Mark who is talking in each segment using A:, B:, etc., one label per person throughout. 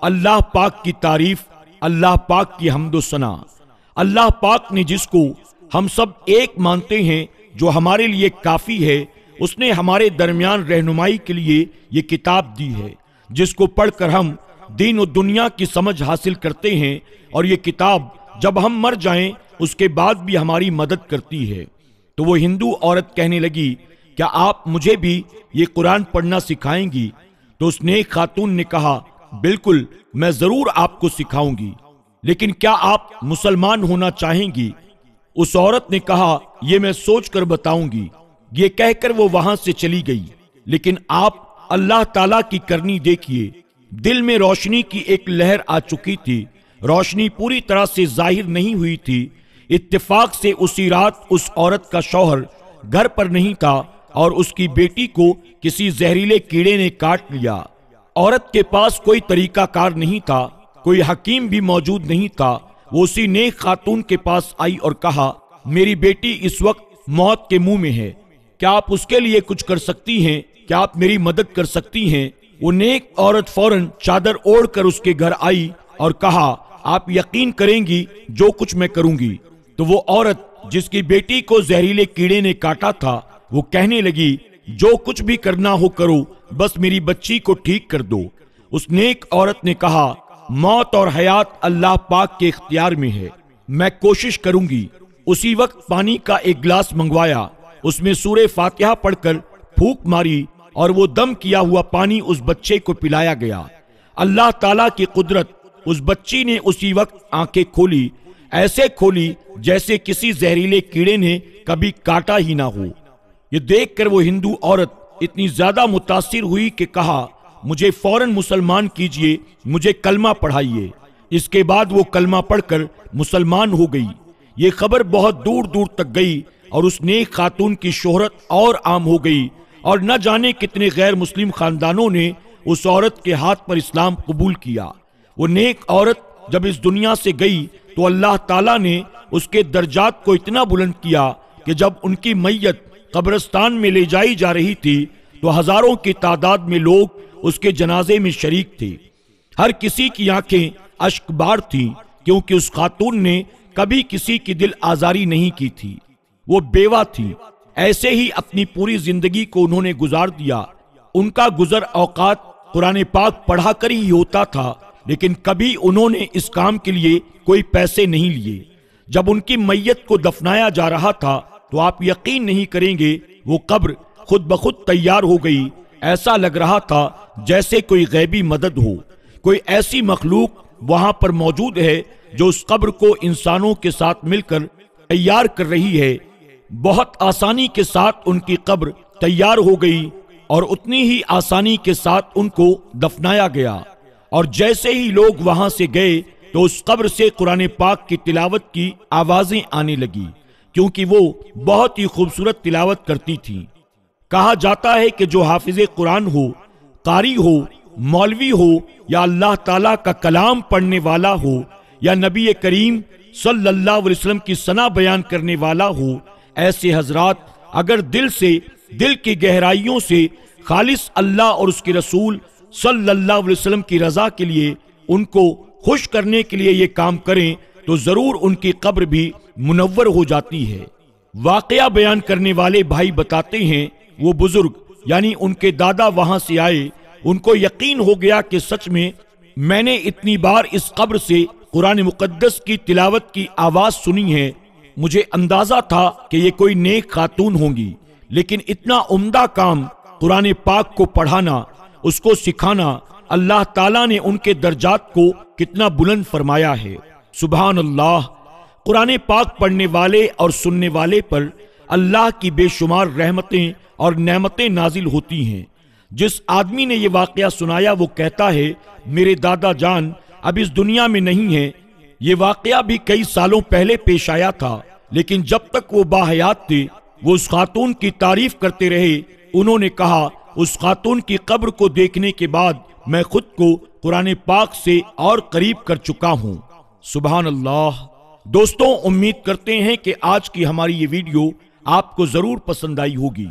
A: اللہ پاک کی تعریف، اللہ پاک کی حمد و ثنا۔ اللہ پاک نے جس کو ہم سب ایک مانتے ہیں، جو ہمارے لیے کافی ہے، اس نے ہمارے درمیان رہنمائی کے لیے یہ کتاب دی ہے، جس کو پڑھ کر ہم دین و دنیا کی سمجھ حاصل کرتے ہیں، اور یہ کتاب جب ہم مر جائیں اس کے بعد بھی ہماری مدد کرتی ہے۔ تو وہ ہندو عورت کہنے لگی، کیا آپ مجھے بھی یہ قرآن پڑھنا سکھائیں گی؟ تو اس نیک خاتون نے کہا، بالکل، میں ضرور آپ کو سکھاؤں گی، لیکن کیا آپ مسلمان ہونا چاہیں گی؟ اس عورت نے کہا، یہ میں سوچ کر بتاؤں گی۔ یہ کہہ کر وہ وہاں سے چلی گئی۔ لیکن آپ اللہ تعالیٰ کی کرنی دیکھیے، دل میں روشنی کی ایک لہر آ چکی تھی۔ روشنی پوری طرح سے ظاہر نہیں ہوئی تھی۔ اتفاق سے اسی رات اس عورت کا شوہر گھر پر نہیں تھا اور اس کی بیٹی کو کسی زہریلے کیڑے نے کاٹ لیا۔ عورت کے پاس کوئی طریقہ کار نہیں تھا، کوئی حکیم بھی موجود نہیں تھا۔ وہ اسی نیک خاتون کے پاس آئی اور کہا، میری بیٹی اس وقت موت کے منہ میں ہے، کیا آپ اس کے لیے کچھ کر سکتی ہیں؟ کیا آپ میری مدد کر سکتی ہیں؟ وہ نیک عورت فوراً چادر اوڑھ کر اس کے گھر آئی اور کہا، آپ یقین کریں گی جو کچھ میں کروں گی۔ تو وہ عورت جس کی بیٹی کو زہریلے کیڑے نے کاٹا تھا، وہ کہنے لگی، جو کچھ بھی کرنا ہو کرو، بس میری بچی کو ٹھیک کر دو۔ اس نیک عورت نے کہا، موت اور حیات اللہ پاک کے اختیار میں ہے، میں کوشش کروں گی۔ اسی وقت پانی کا ایک گلاس منگوایا، اس میں سورہ فاتحہ پڑھ کر پھونک ماری اور وہ دم کیا ہوا پانی اس بچے کو پلایا گیا۔ اللہ تعالیٰ کی قدرت، اس بچی نے اسی وقت آنکھیں کھولی، ایسے کھولی جیسے کسی زہریلے کیڑے نے کبھی کاٹا ہی نہ ہو۔ یہ دیکھ کر وہ ہندو عورت اتنی زیادہ متاثر ہوئی کہ کہا، مجھے فوراً مسلمان کیجئے، مجھے کلمہ پڑھائیے۔ اس کے بعد وہ کلمہ پڑھ کر مسلمان ہو گئی۔ یہ خبر بہت دور دور تک گئی اور اس نیک خاتون کی شہرت اور عام ہو گئی، اور نہ جانے کتنے غیر مسلم خاندانوں نے اس عورت کے ہاتھ پر اسلام قبول کیا۔ وہ نیک عورت جب اس دنیا سے گئی تو اللہ تعالیٰ نے اس کے درجات کو اتنا بلند کیا کہ جب ان کی میت قبرستان میں لے جائی جا رہی تھی تو ہزاروں کی تعداد میں لوگ اس کے جنازے میں شریک تھے۔ ہر کسی کی آنکھیں اشک بار تھیں، کیونکہ اس خاتون نے کبھی کسی کی دل آزاری نہیں کی تھی۔ وہ بیوہ تھی، ایسے ہی اپنی پوری زندگی کو انہوں نے گزار دیا۔ ان کا گزر اوقات قرآن پاک پڑھا کر ہی ہوتا تھا، لیکن کبھی انہوں نے اس کام کے لیے کوئی پیسے نہیں لیے۔ جب ان کی میت کو دفنایا جا رہا تھا تو آپ یقین نہیں کریں گے، وہ قبر خود بخود تیار ہو گئی۔ ایسا لگ رہا تھا جیسے کوئی غیبی مدد ہو، کوئی ایسی مخلوق وہاں پر موجود ہے جو اس قبر کو انسانوں کے ساتھ مل کر تیار کر رہی ہے۔ بہت آسانی کے ساتھ ان کی قبر تیار ہو گئی اور اتنی ہی آسانی کے ساتھ ان کو دفنایا گیا۔ اور جیسے ہی لوگ وہاں سے گئے تو اس قبر سے قرآن پاک کی تلاوت کی آوازیں آنے لگی، کیونکہ وہ بہت ہی خوبصورت تلاوت کرتی تھی۔ کہا جاتا ہے کہ جو حافظ قرآن ہو، قاری ہو، مولوی ہو، یا اللہ تعالیٰ کا کلام پڑھنے والا ہو، یا نبی کریم صلی اللہ علیہ وسلم کی ثنا بیان کرنے والا ہو، ایسے حضرات اگر دل سے، دل کی گہرائیوں سے خالص اللہ اور اس کے رسول صلی اللہ علیہ وسلم کی رضا کے لیے، ان کو خوش کرنے کے لیے یہ کام کریں تو ضرور ان کی قبر بھی منور ہو جاتی ہے۔ واقعہ بیان کرنے والے بھائی بتاتے ہیں، وہ بزرگ یعنی ان کے دادا وہاں سے آئے، ان کو یقین ہو گیا کہ سچ میں نے اتنی بار اس قبر سے قرآن مقدس کی تلاوت کی آواز سنی ہے، مجھے اندازہ تھا کہ یہ کوئی نیک خاتون ہوں گی، لیکن اتنا عمدہ کام قرآن پاک کو پڑھانا، اس کو سکھانا، اللہ تعالیٰ نے ان کے درجات کو کتنا بلند فرمایا ہے۔ سبحان اللہ۔ قرآن پاک پڑھنے والے اور سننے والے پر اللہ کی بے شمار رحمتیں اور نعمتیں نازل ہوتی ہیں۔ جس آدمی نے یہ واقعہ سنایا وہ کہتا ہے، میرے دادا جان اب اس دنیا میں نہیں ہیں۔ یہ واقعہ بھی کئی سالوں پہلے پیش آیا تھا، لیکن جب تک وہ باحیات تھے وہ اس خاتون کی تعریف کرتے رہے۔ انہوں نے کہا، اس خاتون کی قبر کو دیکھنے کے بعد میں خود کو قرآن پاک سے اور قریب کر چکا ہوں۔ سبحان اللہ۔ دوستوں، امید کرتے ہیں کہ آج کی ہماری یہ ویڈیو آپ کو ضرور پسند آئی ہوگی۔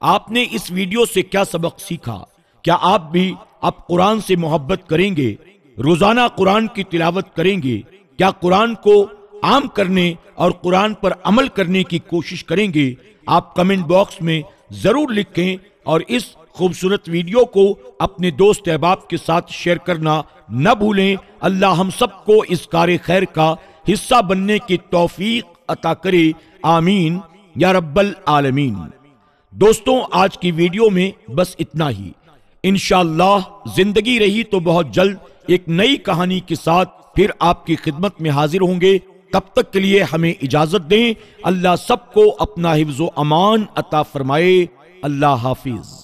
A: آپ نے اس ویڈیو سے کیا سبق سیکھا؟ کیا آپ بھی اب قرآن سے محبت کریں گے؟ روزانہ قرآن کی تلاوت کریں گے؟ کیا قرآن کو عام کرنے اور قرآن پر عمل کرنے کی کوشش کریں گے؟ آپ کمنٹ باکس میں ضرور لکھیں اور اس خوبصورت ویڈیو کو اپنے دوست احباب کے ساتھ شیئر کرنا نہ بھولیں۔ اللہ ہم سب کو اس کار خیر کا حصہ بننے کی توفیق عطا کرے، آمین یا رب العالمین۔ دوستوں، آج کی ویڈیو میں بس اتنا ہی۔ انشاءاللہ زندگی رہی تو بہت جلد ایک نئی کہانی کے ساتھ پھر آپ کی خدمت میں حاضر ہوں گے۔ تب تک کے لیے ہمیں اجازت دیں۔ اللہ سب کو اپنا حفظ و امان عطا فرمائے۔ اللہ حافظ۔